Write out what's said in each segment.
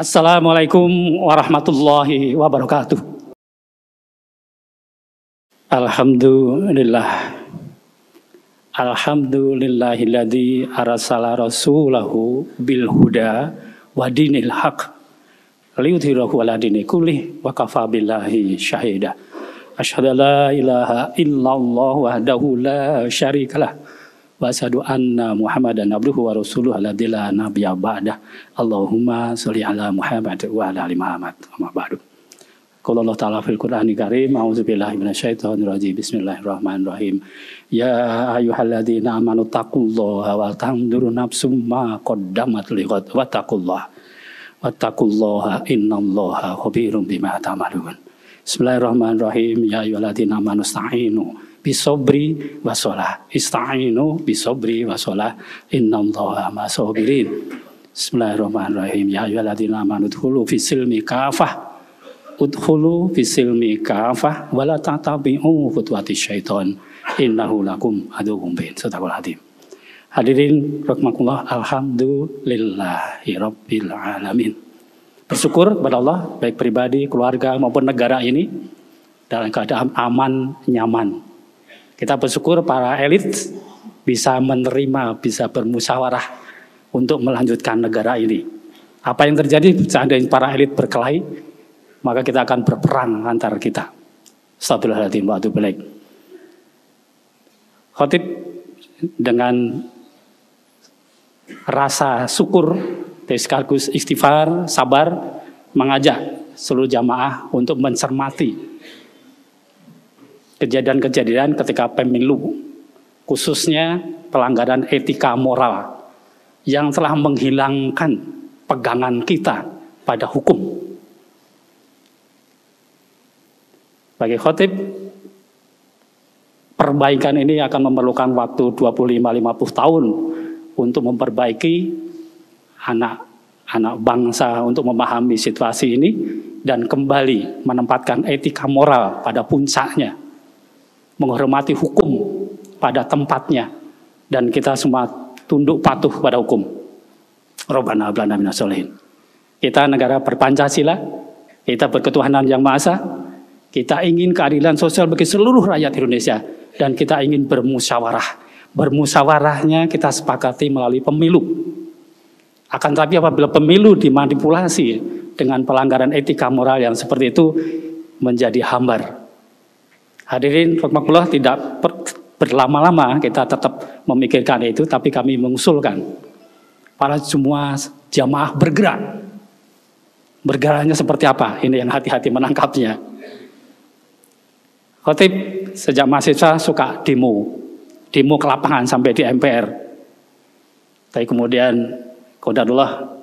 Assalamualaikum warahmatullahi wabarakatuh. Alhamdulillahilladzi arsala rasulahu bil huda wa dinil haq liyudhhirahu 'ala dini kullih wa kafa billahi syahida. Asyhadu an la ilaha illallah wahdahu la syarikalah wa asyhadu anna Muhammadan abduhu wa rasuluhu alladzi la nabiyya ba'dah. Allahumma sholli ala Muhammad wa ala ali Muhammad. Amma ba'du. Qala Allah Ta'ala fil Qur'anil Karim, a'udzubillahi minasyaitonir rajim. Bismillahirrahmanirrahim. Ya ayyuhalladzina amanu taqullaha wa tanzur nafsum ma qaddamat lighad wa taqullaha innallaha khabirum bima ta'malun. Bismillahirrahmanirrahim. Ya ayyuhalladzina amanu ista'inu bisobri wasolah. Ista'inu bisobri wasolah. Innallaha ma'as-sabirin. Bismillahirrahmanirrahim. Ya ayyuhalladzina amanu udkhulu fis-silmi kafah. Udkhulu fis-silmi kafah wa la tattabi'u khutuwatis syaiton. Innahu lakum aduwwum mubin. Shadaqal adzim. Hadirin rahimakumullah, alhamdulillahi rabbil alamin. Bersyukur kepada Allah, baik pribadi, keluarga maupun negara ini dalam keadaan aman, nyaman. Kita bersyukur para elit bisa menerima, bisa bermusyawarah untuk melanjutkan negara ini. Apa yang terjadi seandainya para elit berkelahi, maka kita akan berperang antara kita. Astagfirullahaladzim wa atubu ilaih. Khotib dengan rasa syukur, sekaligus istighfar, sabar, mengajak seluruh jamaah untuk mencermati kejadian-kejadian ketika pemilu, khususnya pelanggaran etika moral yang telah menghilangkan pegangan kita pada hukum. Bagi khotib, perbaikan ini akan memerlukan waktu 25-50 tahun untuk memperbaiki anak bangsa untuk memahami situasi ini dan kembali menempatkan etika moral pada puncaknya, menghormati hukum pada tempatnya, dan kita semua tunduk patuh pada hukum. Rabbana hab lana minas sholihin. Kita negara berpancasila, kita berketuhanan yang Maha Esa, kita ingin keadilan sosial bagi seluruh rakyat Indonesia, dan kita ingin bermusyawarah. Bermusyawarahnya kita sepakati melalui pemilu. Akan tetapi apabila pemilu dimanipulasi dengan pelanggaran etika moral yang seperti itu, menjadi hambar. Hadirin rahimakumullah, tidak berlama-lama kita tetap memikirkan itu, tapi kami mengusulkan para semua jamaah bergerak. Bergeraknya seperti apa? Ini yang hati-hati menangkapnya. Khotib sejak mahasiswa suka demo ke lapangan sampai di MPR. Tapi kemudian qadarullah,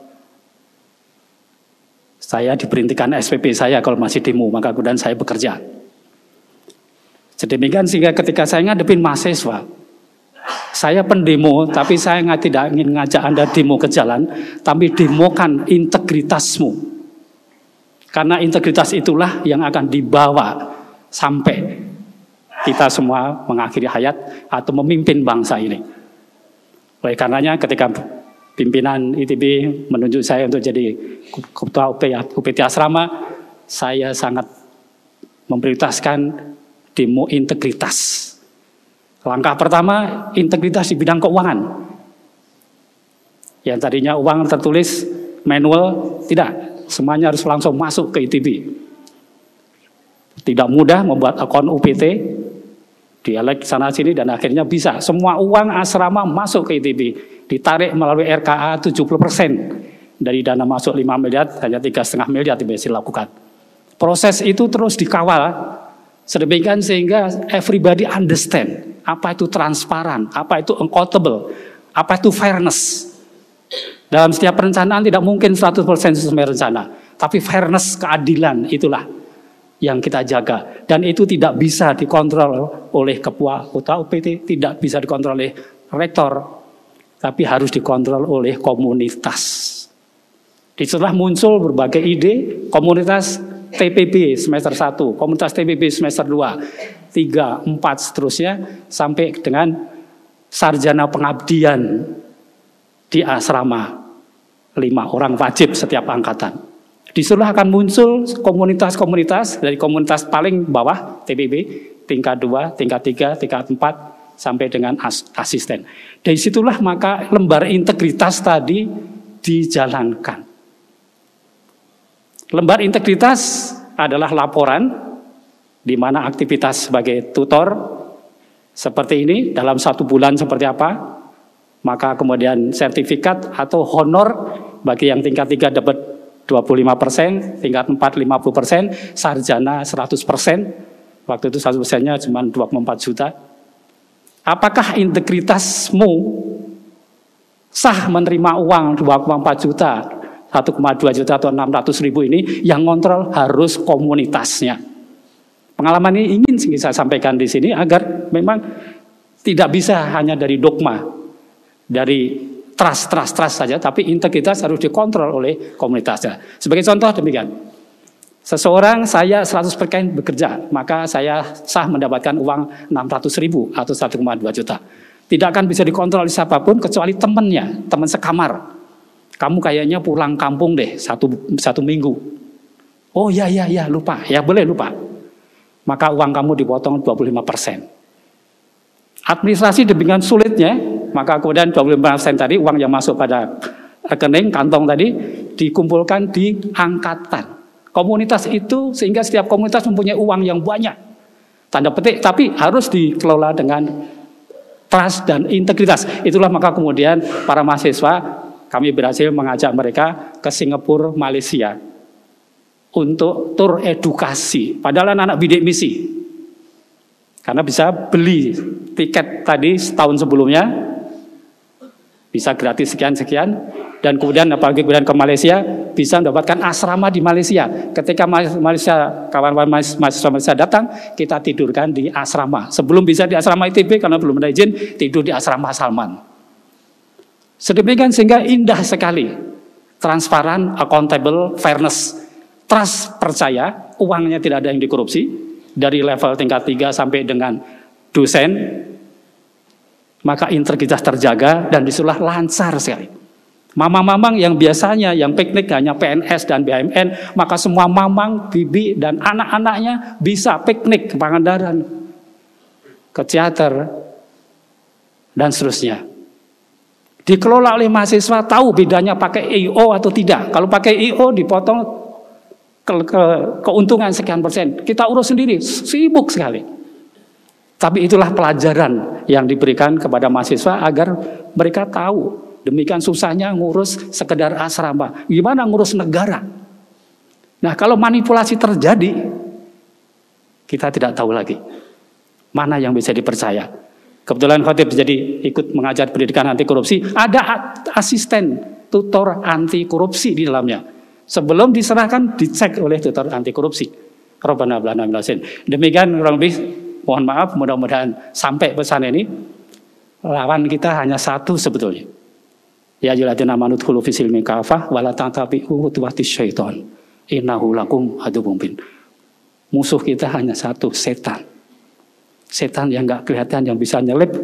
saya diberhentikan SPP saya kalau masih demo, maka kemudian saya bekerja. Sedemikian sehingga ketika saya ngadepin mahasiswa, saya pendemo, tapi saya tidak ingin ngajak Anda demo ke jalan, tapi demokan integritasmu. Karena integritas itulah yang akan dibawa sampai kita semua mengakhiri hayat atau memimpin bangsa ini. Oleh karenanya ketika pimpinan ITB menunjuk saya untuk jadi ketua UPT Asrama, saya sangat memprioritaskan demo integritas. Langkah pertama, integritas di bidang keuangan. Yang tadinya uang tertulis manual, tidak, semuanya harus langsung masuk ke ITB. Tidak mudah membuat akun UPT, dialek sana sini, dan akhirnya bisa semua uang asrama masuk ke ITB, ditarik melalui RKA 70%. Dari dana masuk 5 miliar, hanya 3,5 miliar bisa dilakukan. Proses itu terus dikawal sedemikian sehingga everybody understand apa itu transparan, apa itu accountable, apa itu fairness. Dalam setiap perencanaan tidak mungkin 100% sesuai rencana, tapi fairness, keadilan itulah yang kita jaga, dan itu tidak bisa dikontrol oleh ketua UPT, tidak bisa dikontrol oleh rektor, tapi harus dikontrol oleh komunitas. Disitulah muncul berbagai ide, komunitas TPB semester 1, komunitas TPB semester 2, 3, 4 seterusnya, sampai dengan sarjana pengabdian di asrama 5 orang wajib setiap angkatan. Disuruh akan muncul komunitas-komunitas dari komunitas paling bawah TPB, tingkat 2, tingkat 3, tingkat 4 sampai dengan asisten. Dari situlah maka lembar integritas tadi dijalankan. Lembar integritas adalah laporan di mana aktivitas sebagai tutor seperti ini dalam 1 bulan seperti apa, maka kemudian sertifikat atau honor bagi yang tingkat 3 dapat 25%, tingkat 4 50%, sarjana 100%. Waktu itu 100%-nya cuma 24 juta. Apakah integritasmu sah menerima uang 2,4 juta, 1,2 juta atau 600 ribu ini? Yang kontrol harus komunitasnya. Pengalaman ini ingin saya sampaikan di sini agar memang tidak bisa hanya dari dogma, dari trust saja, tapi integritas harus dikontrol oleh komunitasnya. Sebagai contoh demikian, seseorang saya 100% bekerja, maka saya sah mendapatkan uang 600 ribu atau 1,2 juta. Tidak akan bisa dikontrol oleh siapapun kecuali temannya, teman sekamar. Kamu kayaknya pulang kampung deh satu minggu. Oh ya lupa, ya boleh lupa. Maka uang kamu dipotong 25%. Administrasi demikian sulitnya, maka kemudian 25% tadi uang yang masuk pada rekening kantong tadi dikumpulkan di angkatan komunitas itu, sehingga setiap komunitas mempunyai uang yang banyak, tanda petik, tapi harus dikelola dengan trust dan integritas. Itulah maka kemudian para mahasiswa kami berhasil mengajak mereka ke Singapura, Malaysia untuk tur edukasi, padahal anak bidik misi. Karena bisa beli tiket tadi setahun sebelumnya, bisa gratis sekian-sekian, dan kemudian apalagi kemudian ke Malaysia, bisa mendapatkan asrama di Malaysia. Ketika Malaysia, kawan-kawan mahasiswa Malaysia datang, kita tidurkan di asrama. Sebelum bisa di asrama ITB, karena belum ada izin, tidur di asrama Salman. Sedemikian sehingga indah sekali. Transparan, accountable, fairness. Trust, percaya, uangnya tidak ada yang dikorupsi, dari level tingkat 3 sampai dengan dosen, maka integritas terjaga dan disulah lancar sekali. Mamang-mamang yang biasanya yang piknik hanya PNS dan BUMN, maka semua mamang, bibi dan anak-anaknya bisa piknik ke Pangandaran, ke teater, dan seterusnya. Dikelola oleh mahasiswa, tahu bedanya pakai IO atau tidak. Kalau pakai IO dipotong keuntungan sekian persen, kita urus sendiri, sibuk sekali. Tapi itulah pelajaran yang diberikan kepada mahasiswa agar mereka tahu demikian susahnya ngurus sekedar asrama, gimana ngurus negara. Nah, kalau manipulasi terjadi, kita tidak tahu lagi mana yang bisa dipercaya. Kebetulan khotib jadi ikut mengajar pendidikan anti korupsi, ada asisten tutor anti korupsi di dalamnya. Sebelum diserahkan dicek oleh tutor anti korupsi. Rabbana blana minasin. Demikian kurang lebih, mohon maaf, mudah-mudahan sampai pesan ini. Lawan kita hanya satu sebetulnya. Ya ayyuhalladzina amanu udkhulu fis silmi kafah wa la tattabi'u khutuwatis syaiton. Innahu lakum aduwwun mubin. Musuh kita hanya satu, setan. Setan yang enggak kelihatan, yang bisa nyelip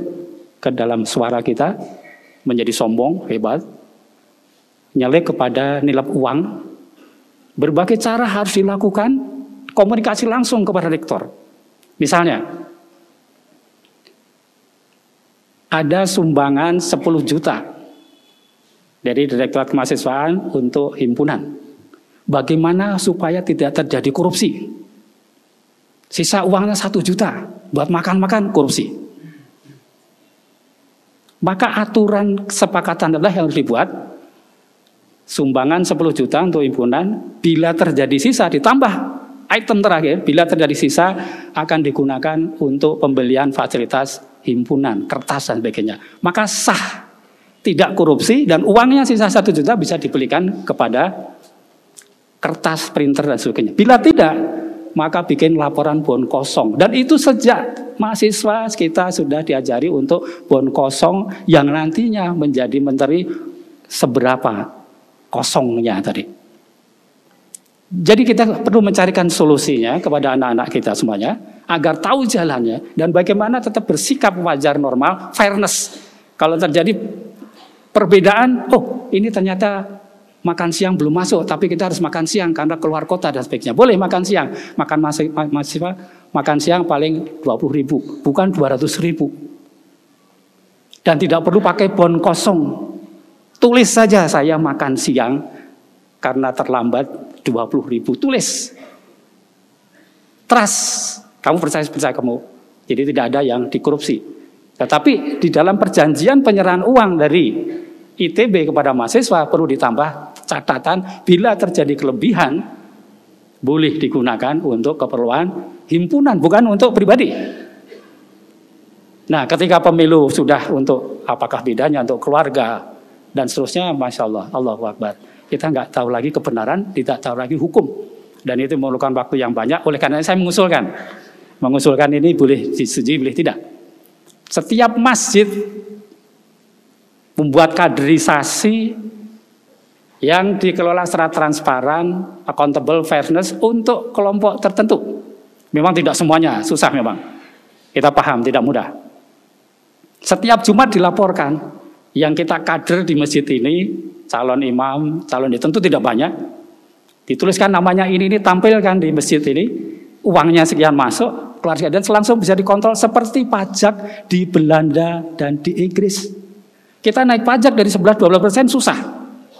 ke dalam suara kita, menjadi sombong, hebat. Nyelip kepada nilap uang. Berbagai cara harus dilakukan, komunikasi langsung kepada rektor. Misalnya, ada sumbangan 10 juta dari Direktorat Kemahasiswaan untuk himpunan. Bagaimana supaya tidak terjadi korupsi? Sisa uangnya 1 juta buat makan-makan, korupsi. Maka aturan kesepakatan adalah yang harus dibuat. Sumbangan 10 juta untuk himpunan, bila terjadi sisa ditambah item terakhir, bila terjadi sisa akan digunakan untuk pembelian fasilitas himpunan, kertas dan sebagainya. Maka sah, tidak korupsi, dan uangnya sisa 1 juta bisa dibelikan kepada kertas, printer dan sebagainya. Bila tidak, maka bikin laporan bon kosong. Dan itu sejak mahasiswa kita sudah diajari untuk bon kosong yang nantinya menjadi menteri seberapa kosongnya tadi. Jadi kita perlu mencarikan solusinya kepada anak-anak kita semuanya agar tahu jalannya dan bagaimana tetap bersikap wajar, normal, fairness. Kalau terjadi perbedaan, oh ini ternyata makan siang belum masuk, tapi kita harus makan siang karena keluar kota dan sebagainya. Boleh makan siang, mahasiswa makan siang paling 20.000, bukan 200.000. Dan tidak perlu pakai bon kosong. Tulis saja saya makan siang karena terlambat 20.000. Tulis. Trust. Kamu percaya kamu. Jadi tidak ada yang dikorupsi. Tetapi di dalam perjanjian penyerahan uang dari ITB kepada mahasiswa perlu ditambah catatan bila terjadi kelebihan boleh digunakan untuk keperluan himpunan, bukan untuk pribadi. Nah, ketika pemilu sudah untuk apakah bedanya untuk keluarga dan seterusnya, Masya Allah, Allahu Akbar. Kita nggak tahu lagi kebenaran, tidak tahu lagi hukum. Dan itu memerlukan waktu yang banyak. Oleh karena itu saya mengusulkan ini boleh disetujui, boleh tidak. Setiap masjid membuat kaderisasi yang dikelola secara transparan, accountable, fairness untuk kelompok tertentu. Memang tidak semuanya, susah memang. Kita paham, tidak mudah. Setiap Jumat dilaporkan, yang kita kader di masjid ini, calon imam, calon itu tentu tidak banyak. Dituliskan namanya ini tampilkan di masjid ini, uangnya sekian masuk, keluar dan langsung bisa dikontrol seperti pajak di Belanda dan di Inggris. Kita naik pajak dari 11-12% susah.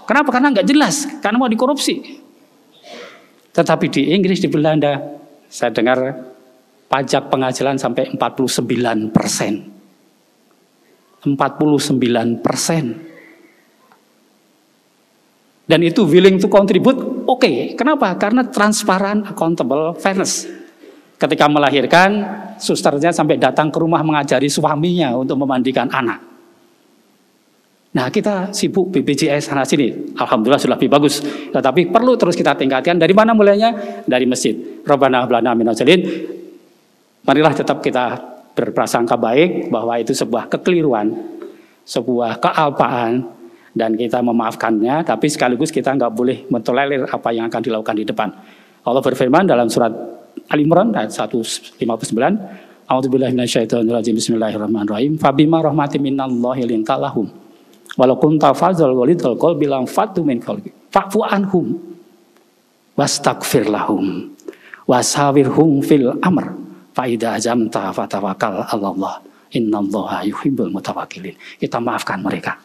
Kenapa? Karena nggak jelas, karena mau dikorupsi. Tetapi di Inggris, di Belanda, saya dengar pajak penghasilan sampai 49%. 49%. Dan itu willing to contribute, oke. Kenapa? Karena transparan, accountable, fairness. Ketika melahirkan, susternya sampai datang ke rumah mengajari suaminya untuk memandikan anak. Nah, kita sibuk BPJS sana sini. Alhamdulillah sudah lebih bagus. Tetapi perlu terus kita tingkatkan. Dari mana mulainya? Dari masjid. Rabbana hab lana minaz zalimin. Marilah tetap kita berprasangka baik bahwa itu sebuah kekeliruan, sebuah kealpaan, dan kita memaafkannya. Tapi sekaligus kita nggak boleh mentolerir apa yang akan dilakukan di depan. Allah berfirman dalam surat Al-Imran ayat 159, A'udzubillahi minasyaitonirrajim, bismillahirrahmanirrahim. Fabima rahmatin minallahi linta lahum walau kunta fadzal walidul qalbi lam fatu min qalbi fa'fu anhum wastaghfir lahum wasawirhum fil amr fa idza azamta fatawakkal 'alallah innallaha yuhibbul mutawakkilin. Kita maafkan mereka.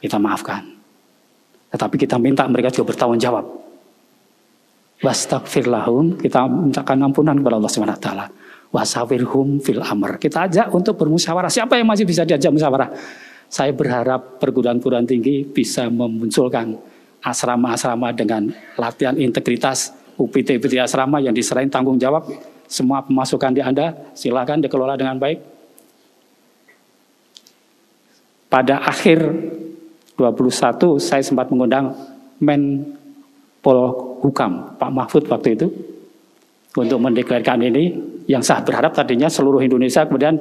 Kita maafkan. Tetapi kita minta mereka juga bertanggung jawab. Wastaghfir lahum, kita mintakan ampunan kepada Allah Subhanahu wa taala. Wasawirhum fil amr. Kita ajak untuk bermusyawarah. Siapa yang masih bisa diajak musyawarah? Saya berharap perguruan-perguruan tinggi bisa memunculkan asrama-asrama dengan latihan integritas, UPT asrama yang diserahin tanggung jawab. Semua pemasukan di Anda, silakan dikelola dengan baik. Pada akhir 21 saya sempat mengundang Menpolhukam, Pak Mahfud waktu itu, untuk mendeklarasikan ini, yang saya berharap tadinya seluruh Indonesia kemudian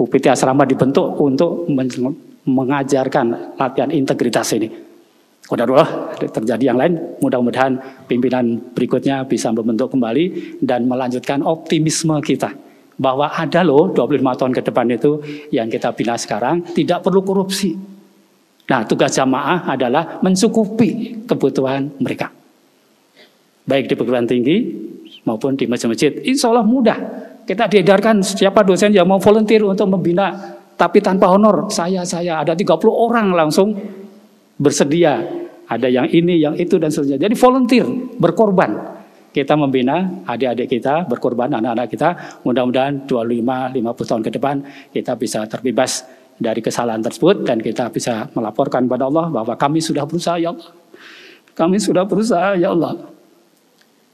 UPT asrama dibentuk untuk mengajarkan latihan integritas ini. Mudah-mudahan terjadi yang lain, mudah-mudahan pimpinan berikutnya bisa membentuk kembali dan melanjutkan optimisme kita. Bahwa ada loh 25 tahun ke depan itu yang kita bina sekarang, tidak perlu korupsi. Nah, tugas jamaah adalah mencukupi kebutuhan mereka. Baik di perguruan tinggi maupun di masjid-masjid. Insya Allah mudah. Kita diedarkan siapa dosen yang mau volunteer untuk membina, tapi tanpa honor. Saya ada 30 orang langsung bersedia. Ada yang ini, yang itu, dan seterusnya. Jadi volunteer, berkorban. Kita membina adik-adik kita, berkorban anak-anak kita. Mudah-mudahan 25-50 tahun ke depan kita bisa terbebas dari kesalahan tersebut. Dan kita bisa melaporkan kepada Allah bahwa kami sudah berusaha, ya Allah. Kami sudah berusaha, ya Allah.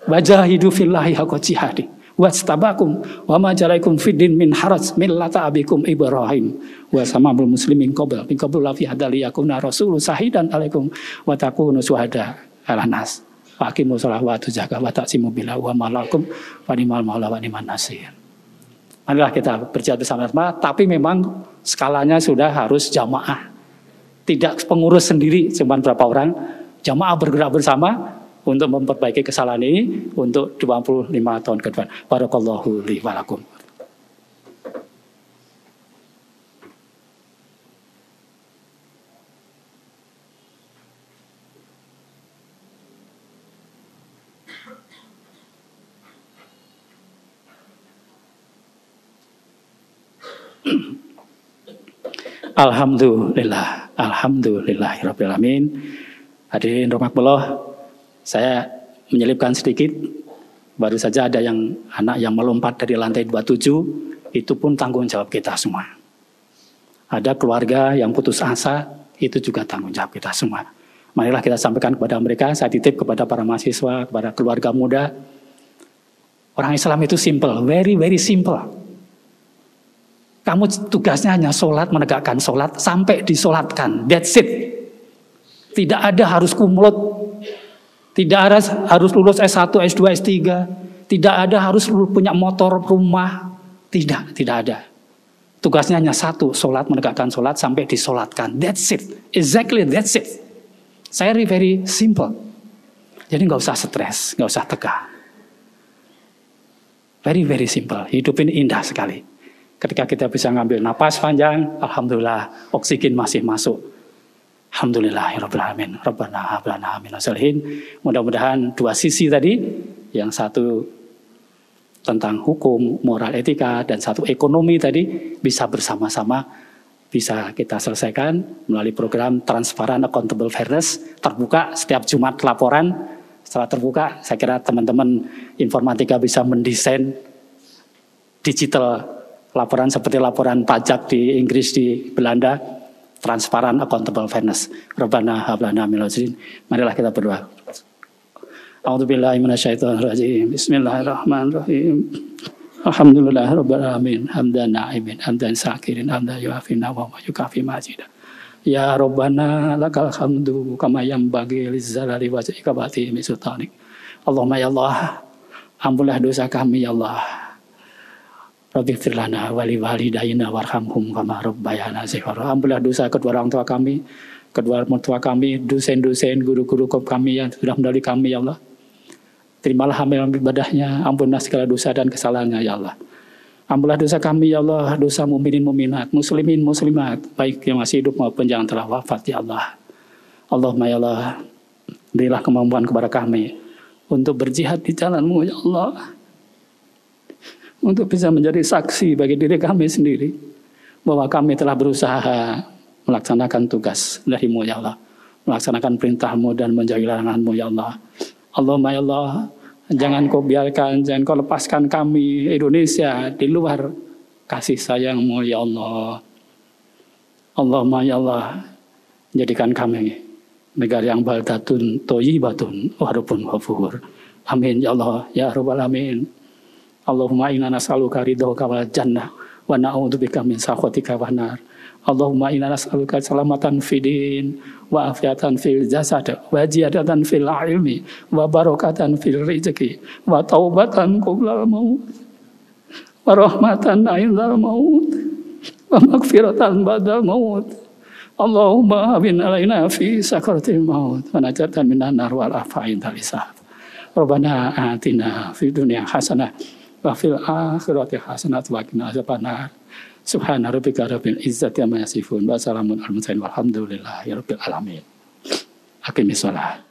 Wajahidu fillahi haqqa jihadi. Wastabakum wa ma jalaikum fiddin min haraj millata abikum Ibrahim wa samamul muslimin qabl min qabl la fi hadali yakuna rasulun sahidan alaikum wa takunu syuhada 'alan nas wa aqimus shalah wa tuzakkah wa taqsimu billah wa malakum wa ni'mal maula wa ni'man nasir. Marilah kita berjihad bersama-sama, tapi memang skalanya sudah harus jamaah. Tidak pengurus sendiri cuma berapa orang, jamaah bergerak bersama untuk memperbaiki kesalahan ini untuk 25 tahun ke depan. Barakallahu li wa lakum. Alhamdulillah, alhamdulillahirabbil alamin. Hadirin rahimakumullah, saya menyelipkan sedikit. Baru saja ada anak yang melompat dari lantai 27, itu pun tanggung jawab kita semua. Ada keluarga yang putus asa, itu juga tanggung jawab kita semua. Marilah kita sampaikan kepada mereka, saya titip kepada para mahasiswa, kepada keluarga muda. Orang Islam itu simple, very very simple. Kamu tugasnya hanya sholat, menegakkan sholat, sampai disolatkan. That's it. Tidak ada harus kumlot. Tidak ada harus lulus S1, S2, S3. Tidak ada harus punya motor, rumah. Tidak ada. Tugasnya hanya satu, sholat, menegakkan sholat, sampai disolatkan. That's it. Exactly, that's it. Saya very simple. Jadi nggak usah stres, nggak usah tegang. Very very simple. Hidup ini indah sekali. Ketika kita bisa ngambil napas panjang, alhamdulillah, oksigen masih masuk. Alhamdulillahirabbil alamin. Rabbana hab lana minaz solihin. Mudah-mudahan dua sisi tadi, yang satu tentang hukum, moral, etika, dan satu ekonomi tadi bisa bersama-sama bisa kita selesaikan melalui program Transparan Accountable Fairness, terbuka setiap Jumat laporan. Setelah terbuka, saya kira teman-teman informatika bisa mendesain digital laporan seperti laporan pajak di Inggris, di Belanda, Transparan Accountable Fairness. Rabbana hab lana minaz solihin. Marilah kita berdoa. A'udzubillahi minasyaitonirrajim. Bismillahirrahmanirrahim. Alhamdulillahirabbil alamin. Hamdan na'imin, hamdan syakirin, hamdan yuafi wa yukafi majidah. Ya Rabbana lakal hamdu kama yanbaghi lizzalali wajhika wa azimi sultanik. Allahumma ya Allah, ampunlah dosa kami ya Allah. Rabbighfir lana wa li walidayna warhamhum kama rabbayana shighara. Ampunlah dosa kedua orang tua kami, kedua mertua kami, dosen-dosen, guru-guru kami yang sudah mendahului kami ya Allah. Terimalah amal ibadahnya, ampunlah segala dosa dan kesalahannya ya Allah. Ampunlah dosa kami ya Allah, dosa mukminin mukminat, muslimin muslimat, baik yang masih hidup maupun yang telah wafat ya Allah. Allahumma ya Allah, berilah kemampuan kepada kami untuk berjihad di jalan-Mu ya Allah. Untuk bisa menjadi saksi bagi diri kami sendiri bahwa kami telah berusaha melaksanakan tugas dari-Mu ya Allah, melaksanakan perintah-Mu dan menjauhi larangan-Mu ya Allah. Allahumma ya Allah, jangan Kau biarkan, jangan Kau lepaskan kami Indonesia di luar kasih sayang-Mu ya Allah. Allahumma ya Allah, jadikan kami negara yang baldatun thayyibatun wa rabbun ghafur. Amin ya Allah ya rabbal alamin. Allahumma inna nas'aluka ridhaka wal jannah wa na'udzubika min sakhatika wan nar. Allahumma inna nas'aluka salamatan fid din wa afiatan fil jasad wa ziyadatan fil ilmi wa barakatan fil rizqi wa taubatan qabla al maut wa rahmatan 'indal maut wa maghfiratan ba'dal maut. Allahumma habin alaina fi sakaratil maut wa najatan minan nar wal afa'in talisah. Rabbana atina fid dunya hasanah wa fil akhirati hasanah wa qina adzabannar. Subhana rabbika rabbil izzati amma yasifun wa salamun alal mursalin walhamdulillahi rabbil alamin. Aqimis shalah.